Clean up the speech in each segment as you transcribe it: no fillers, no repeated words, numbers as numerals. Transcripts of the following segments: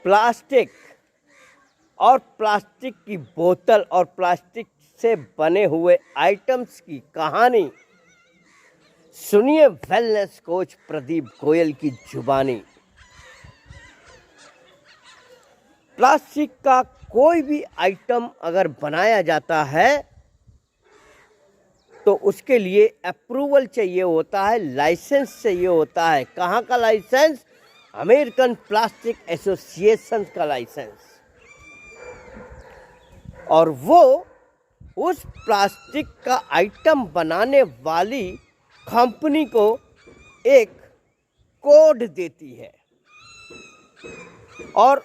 Plastic और plastic की बोतल और प्लास्टिक से बने हुए आइटम्स की कहानी सुनिए वेलनेस कोच प्रदीप गोयल की जुबानी। प्लास्टिक का कोई भी आइटम अगर बनाया जाता है तो उसके लिए अप्रूवल चाहिए होता है, लाइसेंस चाहिए होता है। कहाँ का लाइसेंस? अमेरिकन प्लास्टिक एसोसिएशन का लाइसेंस। और वो उस प्लास्टिक का आइटम बनाने वाली कंपनी को एक कोड देती है और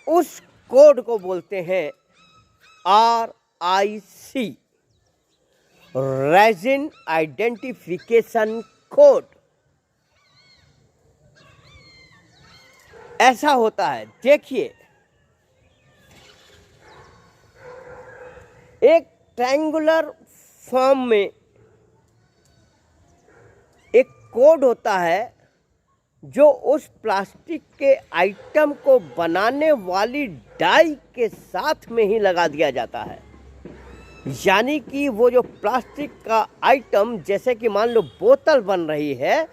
उस कोड को बोलते हैं RIC, रेजिन आइडेंटिफिकेशन कोड। ऐसा होता है, देखिए, एक ट्रायंगुलर फॉर्म में एक कोड होता है जो उस प्लास्टिक के आइटम को बनाने वाली डाई के साथ में ही लगा दिया जाता है। यानी कि वो जो प्लास्टिक का आइटम, जैसे कि मान लो बोतल बन रही है,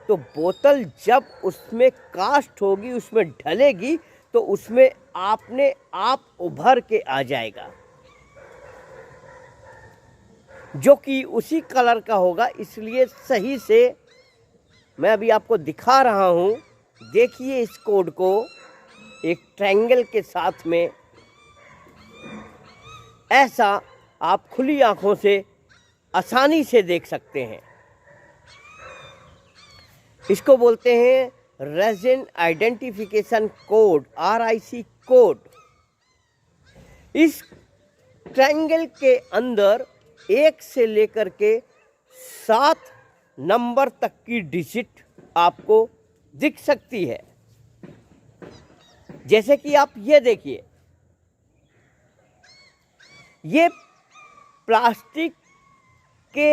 तो बोतल जब उसमें कास्ट होगी, उसमें ढलेगी, तो उसमें आपने आप उभर के आ जाएगा, जो कि उसी कलर का होगा। इसलिए सही से मैं अभी आपको दिखा रहा हूँ। देखिए इस कोड को एक ट्रायंगल के साथ में, ऐसा आप खुली आंखों से आसानी से देख सकते हैं। इसको बोलते हैं resin identification code, RIC code. इस ट्रायंगल के अंदर 1 से लेकर के 7 नंबर तक की डिजिट आपको दिख सकती है। जैसे कि आप ये देखिए, ये प्लास्टिक के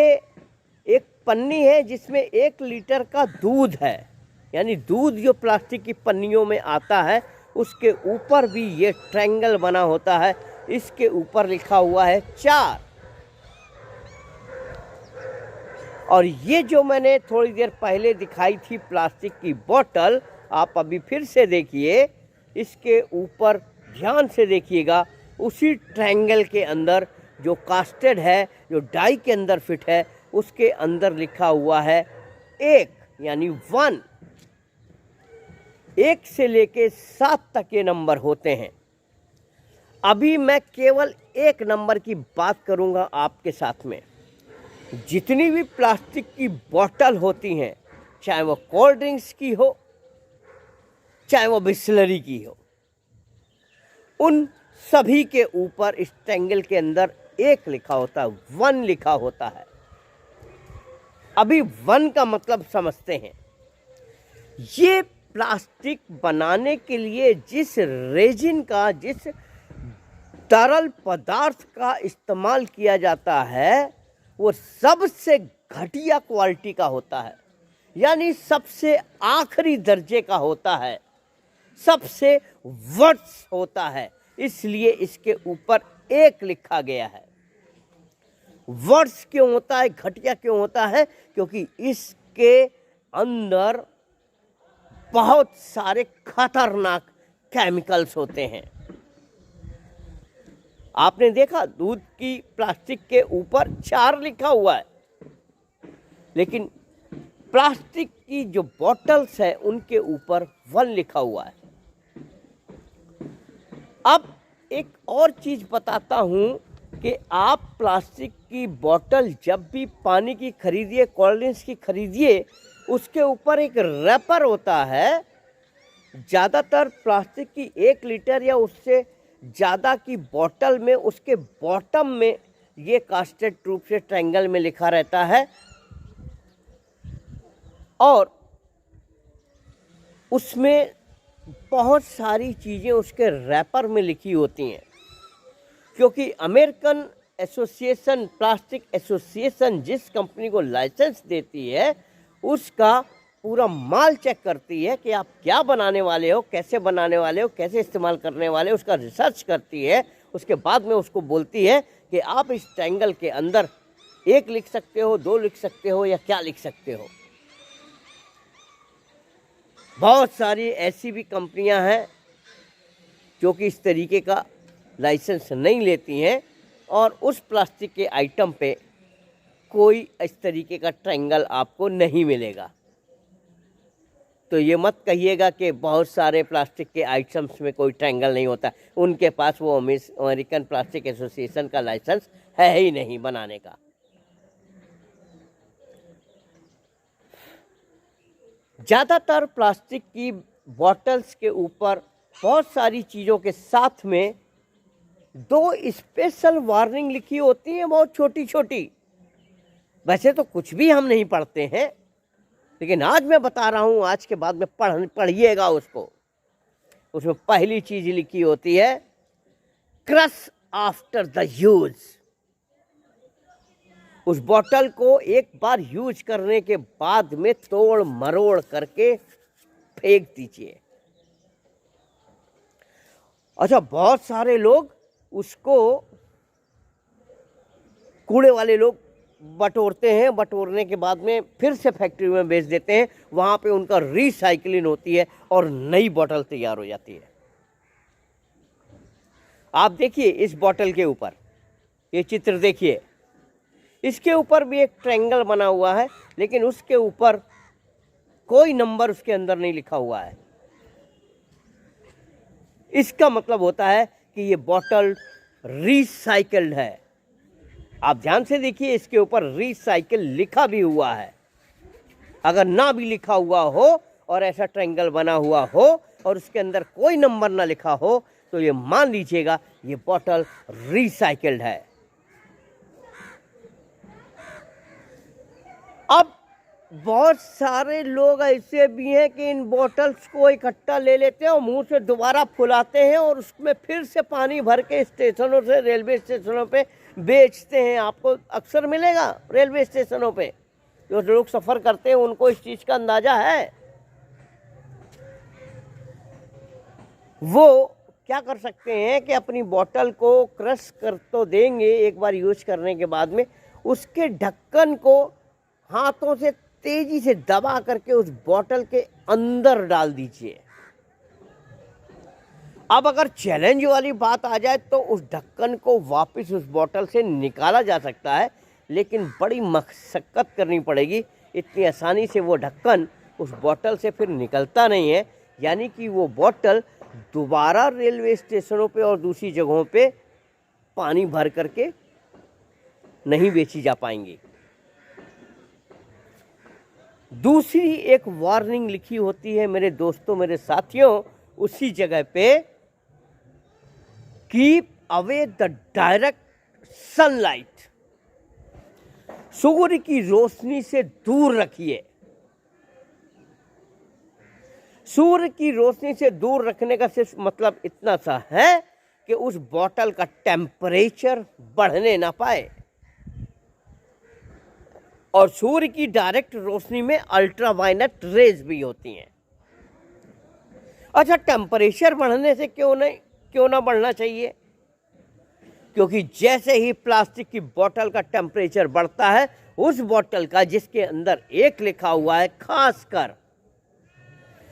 एक पन्नी है जिसमें 1 लीटर का दूध है। यानी दूध जो प्लास्टिक की पन्नियों में आता है, उसके ऊपर भी ये ट्रायंगल बना होता है। इसके ऊपर लिखा हुआ है 4। और ये जो मैंने थोड़ी देर पहले दिखाई थी प्लास्टिक की बोतल, आप अभी फिर से देखिए, इसके ऊपर ध्यान से देखिएगा। उसी ट्रायंगल के अंदर जो कास्टेड है, जो डाई के अंदर फिट है, उसके अंदर लिखा हुआ है 1, यानी 1। 1 से लेके 7 तक ये नंबर होते हैं। अभी मैं केवल एक नंबर की बात करूंगा आपके साथ में। जितनी भी प्लास्टिक की बोतल होती हैं, चाहे वो कोल्ड ड्रिंक्स की हो, चाहे वो बिस्लरी की हो, उन सभी के ऊपर इस ट्रायंगल के अंदर 1 लिखा होता है, 1 लिखा होता है। अभी 1 का मतलब समझते हैं। ये प्लास्टिक बनाने के लिए जिस रेजिन का, जिस तरल पदार्थ का इस्तेमाल किया जाता है, वो सबसे घटिया क्वालिटी का होता है। यानी सबसे आखिरी दर्जे का होता है, सबसे वर्स्ट होता है। इसलिए इसके ऊपर 1 लिखा गया है। वर्स्ट क्यों होता है, घटिया क्यों होता है? क्योंकि इसके अंदर बहुत सारे खतरनाक केमिकल्स होते हैं। आपने देखा, दूध की प्लास्टिक के ऊपर 4 लिखा हुआ है, लेकिन प्लास्टिक की जो बॉटल्स है उनके ऊपर 1 लिखा हुआ है। अब एक और चीज़ बताता हूँ कि आप प्लास्टिक की बोतल जब भी पानी की खरीदिए, कोल्ड ड्रिंक्स की खरीदिए, उसके ऊपर एक रैपर होता है। ज़्यादातर प्लास्टिक की 1 लीटर या उससे ज़्यादा की बोतल में उसके बॉटम में ये कास्टेड रूप से ट्रायंगल में लिखा रहता है और उसमें बहुत सारी चीज़ें उसके रैपर में लिखी होती हैं। क्योंकि अमेरिकन एसोसिएशन, प्लास्टिक एसोसिएशन जिस कंपनी को लाइसेंस देती है, उसका पूरा माल चेक करती है कि आप क्या बनाने वाले हो, कैसे बनाने वाले हो, कैसे इस्तेमाल करने वाले हो, उसका रिसर्च करती है। उसके बाद में उसको बोलती है कि आप इस ट्रायंगल के अंदर 1 लिख सकते हो, 2 लिख सकते हो या क्या लिख सकते हो। बहुत सारी ऐसी भी कंपनियां हैं जो कि इस तरीके का लाइसेंस नहीं लेती हैं और उस प्लास्टिक के आइटम पे कोई इस तरीके का ट्रायंगल आपको नहीं मिलेगा। तो ये मत कहिएगा कि बहुत सारे प्लास्टिक के आइटम्स में कोई ट्रायंगल नहीं होता। उनके पास वो अमेरिकन प्लास्टिक एसोसिएशन का लाइसेंस है ही नहीं बनाने का। ज़्यादातर प्लास्टिक की बॉटल्स के ऊपर बहुत सारी चीज़ों के साथ में 2 स्पेशल वार्निंग लिखी होती हैं, बहुत छोटी छोटी। वैसे तो कुछ भी हम नहीं पढ़ते हैं, लेकिन आज मैं बता रहा हूँ, आज के बाद में पढ़िएगा उसको। उसमें पहली चीज़ लिखी होती है क्रश आफ्टर द यूज। उस बॉटल को एक बार यूज करने के बाद में तोड़ मरोड़ करके फेंक दीजिए। अच्छा, बहुत सारे लोग उसको, कूड़े वाले लोग बटोरते हैं, बटोरने के बाद में फिर से फैक्ट्री में बेच देते हैं। वहाँ पे उनका रिसाइकलिंग होती है और नई बोतल तैयार हो जाती है। आप देखिए इस बोतल के ऊपर, ये चित्र देखिए, इसके ऊपर भी एक ट्रायंगल बना हुआ है, लेकिन उसके ऊपर कोई नंबर उसके अंदर नहीं लिखा हुआ है। इसका मतलब होता है कि ये बोतल रिसाइकल्ड है। आप ध्यान से देखिए, इसके ऊपर रिसाइकिल लिखा भी हुआ है। अगर ना भी लिखा हुआ हो और ऐसा ट्रायंगल बना हुआ हो और उसके अंदर कोई नंबर ना लिखा हो, तो ये मान लीजिएगा ये बोतल रिसाइकिल्ड है। अब बहुत सारे लोग ऐसे भी हैं कि इन बोतल्स को इकट्ठा ले लेते हैं और मुंह से दोबारा फुलाते हैं और उसमें फिर से पानी भर के स्टेशनों से, रेलवे स्टेशनों पे बेचते हैं। आपको अक्सर मिलेगा रेलवे स्टेशनों पे, जो लोग सफ़र करते हैं उनको इस चीज़ का अंदाज़ा है। वो क्या कर सकते हैं कि अपनी बोतल को क्रश कर तो देंगे एक बार यूज करने के बाद में, उसके ढक्कन को हाथों से तेजी से दबा करके उस बोतल के अंदर डाल दीजिए। अब अगर चैलेंज वाली बात आ जाए तो उस ढक्कन को वापस उस बोतल से निकाला जा सकता है, लेकिन बड़ी मशक्क़त करनी पड़ेगी। इतनी आसानी से वो ढक्कन उस बोतल से फिर निकलता नहीं है, यानी कि वो बोतल दोबारा रेलवे स्टेशनों पे और दूसरी जगहों पे पानी भर करके नहीं बेची जा पाएंगी। दूसरी एक वार्निंग लिखी होती है मेरे दोस्तों, मेरे साथियों, उसी जगह पे, keep away the direct sunlight. सूर्य की रोशनी से दूर रखिए। सूर्य की रोशनी से दूर रखने का सिर्फ मतलब इतना सा है कि उस बोतल का टेम्परेचर बढ़ने ना पाए। और सूर्य की डायरेक्ट रोशनी में अल्ट्रावायलेट रेज भी होती हैं। अच्छा, टेम्परेचर बढ़ने से क्यों ना बढ़ना चाहिए? क्योंकि जैसे ही प्लास्टिक की बोतल का टेम्परेचर बढ़ता है, उस बोतल का जिसके अंदर 1 लिखा हुआ है, खासकर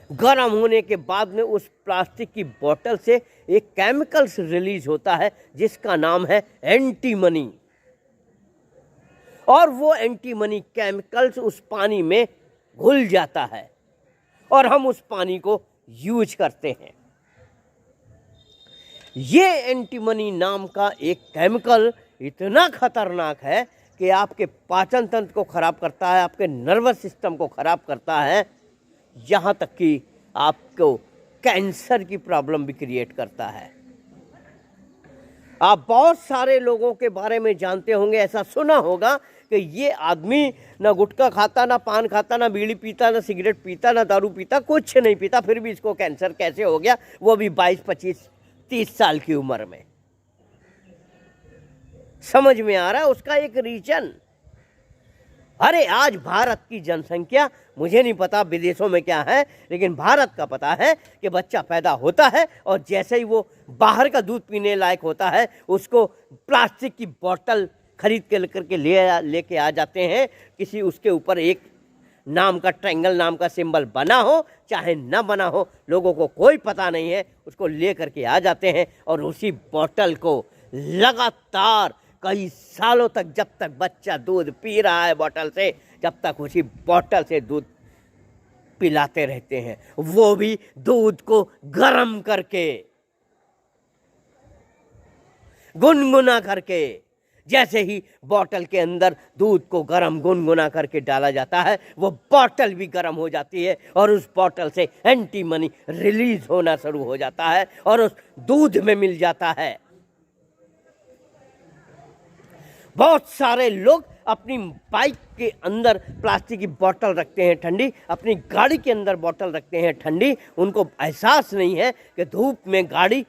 गर्म होने के बाद में उस प्लास्टिक की बोतल से एक केमिकल्स रिलीज होता है जिसका नाम है एंटीमनी। और वो एंटीमनी केमिकल्स उस पानी में घुल जाता है और हम उस पानी को यूज करते हैं। ये एंटीमनी नाम का एक केमिकल इतना खतरनाक है कि आपके पाचन तंत्र को खराब करता है, आपके नर्वस सिस्टम को खराब करता है, यहाँ तक कि आपको कैंसर की प्रॉब्लम भी क्रिएट करता है। आप बहुत सारे लोगों के बारे में जानते होंगे, ऐसा सुना होगा कि ये आदमी ना गुटखा खाता, ना पान खाता, ना बीड़ी पीता, ना सिगरेट पीता, ना दारू पीता, कुछ नहीं पीता, फिर भी इसको कैंसर कैसे हो गया, वो भी 22, 25, 30 साल की उम्र में। समझ में आ रहा है उसका एक रीजन? अरे आज भारत की जनसंख्या, मुझे नहीं पता विदेशों में क्या है, लेकिन भारत का पता है कि बच्चा पैदा होता है और जैसे ही वो बाहर का दूध पीने लायक होता है उसको प्लास्टिक की बोतल खरीद के लेकर के लेके आ जाते हैं। किसी उसके ऊपर एक नाम का ट्रायंगल नाम का सिंबल बना हो चाहे न बना हो, लोगों को कोई पता नहीं है, उसको ले करके आ जाते हैं और उसी बोतल को लगातार कई सालों तक, जब तक बच्चा दूध पी रहा है बोतल से, जब तक उसी बोतल से दूध पिलाते रहते हैं, वो भी दूध को गर्म करके, गुनगुना करके। जैसे ही बोतल के अंदर दूध को गर्म गुनगुना करके डाला जाता है, वो बोतल भी गर्म हो जाती है और उस बोतल से एंटीमनी रिलीज होना शुरू हो जाता है और उस दूध में मिल जाता है। बहुत सारे लोग अपनी बाइक के अंदर प्लास्टिक की बोतल रखते हैं ठंडी, अपनी गाड़ी के अंदर बोतल रखते हैं ठंडी। उनको एहसास नहीं है कि धूप में गाड़ी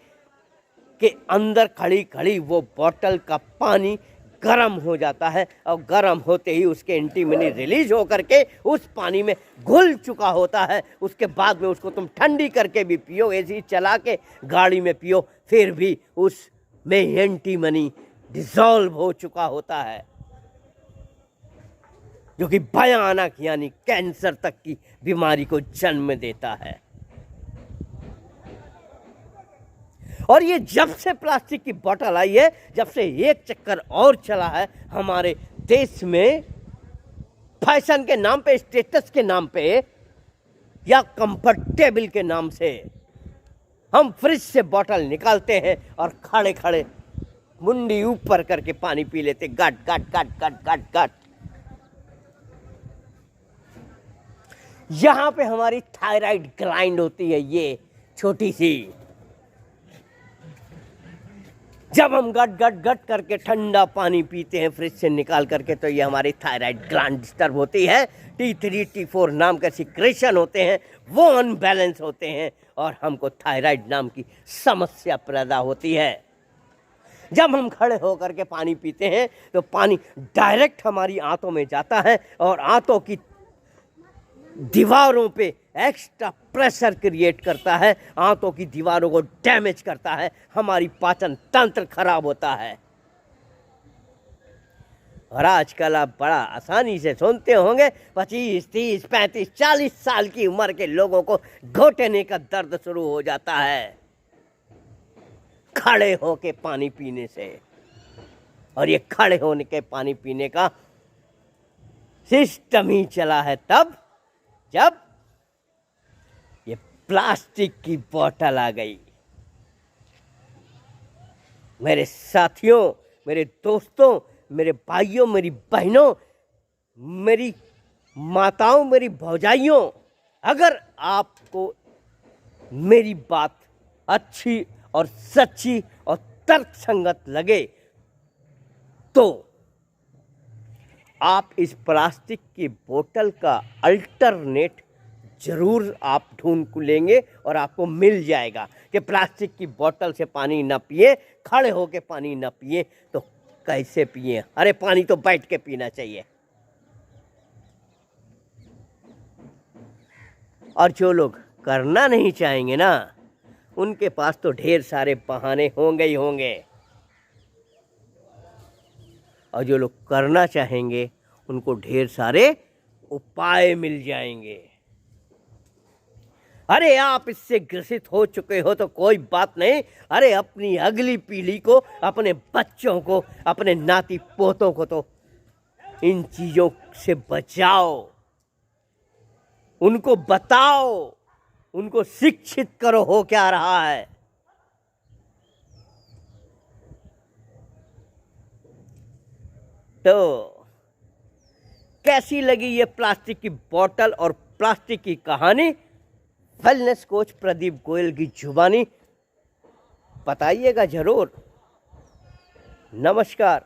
के अंदर खड़ी खड़ी वो बोतल का पानी गर्म हो जाता है और गर्म होते ही उसके एंटीमनी रिलीज होकर के उस पानी में घुल चुका होता है। उसके बाद में उसको तुम ठंडी करके भी पियो, एसी चला के गाड़ी में पियो, फिर भी उसमें एंटीमनी डिसॉल्व हो चुका होता है, जो कि भयानक यानी कैंसर तक की बीमारी को जन्म देता है। और ये जब से प्लास्टिक की बोतल आई है, जब से एक चक्कर और चला है हमारे देश में, फैशन के नाम पे, स्टेटस के नाम पे या कंफर्टेबल के नाम से, हम फ्रिज से बोतल निकालते हैं और खड़े खड़े मुंडी ऊपर करके पानी पी लेते, गट गट गट गट गट गट। यहां पे हमारी थायराइड ग्लैंड होती है, ये छोटी सी, जब हम गट गट गट करके ठंडा पानी पीते हैं फ्रिज से निकाल करके, तो ये हमारी थायराइड ग्लैंड डिस्टर्ब होती है। T3 T4 नाम के सिक्रेशन होते हैं, वो अनबैलेंस होते हैं और हमको थायराइड नाम की समस्या पैदा होती है। जब हम खड़े होकर के पानी पीते हैं तो पानी डायरेक्ट हमारी आंतों में जाता है और आंतों की दीवारों पे एक्स्ट्रा प्रेशर क्रिएट करता है, आंतों की दीवारों को डैमेज करता है, हमारी पाचन तंत्र खराब होता है। और आजकल आप बड़ा आसानी से सुनते होंगे 25, 30, 35, 40 साल की उम्र के लोगों को घुटने का दर्द शुरू हो जाता है खड़े होके पानी पीने से। और ये खड़े होने के पानी पीने का सिस्टम ही चला है तब जब ये प्लास्टिक की बोतल आ गई। मेरे साथियों, मेरे दोस्तों, मेरे भाइयों, मेरी बहनों, मेरी माताओं, मेरी भौजाइयों, अगर आपको मेरी बात अच्छी और सच्ची और तर्कसंगत लगे तो आप इस प्लास्टिक की बोतल का अल्टरनेट जरूर आप ढूंढ लेंगे और आपको मिल जाएगा कि प्लास्टिक की बोतल से पानी न पिए, खड़े होके पानी न पिए तो कैसे पिए? अरे पानी तो बैठ के पीना चाहिए। और जो लोग करना नहीं चाहेंगे ना, उनके पास तो ढेर सारे बहाने होंगे ही होंगे, और जो लोग करना चाहेंगे उनको ढेर सारे उपाय मिल जाएंगे। अरे आप इससे ग्रसित हो चुके हो तो कोई बात नहीं, अरे अपनी अगली पीढ़ी को, अपने बच्चों को, अपने नाती पोतों को तो इन चीज़ों से बचाओ, उनको बताओ, उनको शिक्षित करो हो क्या रहा है। तो कैसी लगी ये प्लास्टिक की बोतल और प्लास्टिक की कहानी? वेलनेस कोच प्रदीप गोयल की जुबानी बताइएगा जरूर। नमस्कार।